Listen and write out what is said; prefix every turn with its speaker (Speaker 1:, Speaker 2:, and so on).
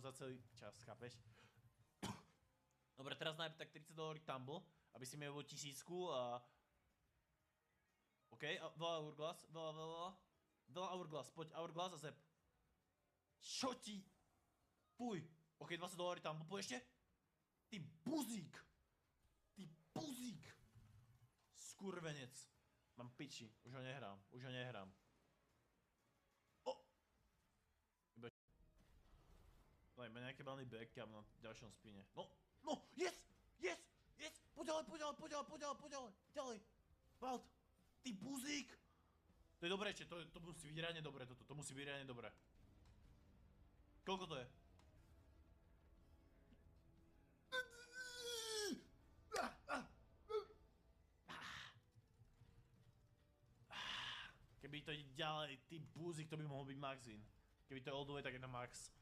Speaker 1: za celý čas, chápeš? Dobre, teraz najmä tak $30 tumble, aby si mi bol 1000 a... OK, veľa hourglass, veľa hourglass, poď hourglass a zep. Čo ti? Puj. OK, $20 tumble, poď ešte? Ty buzík. Ty buzík. Skurvenec. Mám piči, už ho nehrám. No, iba nejaký malý backcam na ďalšom spine. No, yes! Poď ďalej. Balt, ty buzík! To je dobré, to musí byť reálne dobré toto, to musí byť reálne dobré. Koľko to je? Keby to ide ďalej, ty buzík, to by mohol byť max win. Keby to je all the way, tak je to max.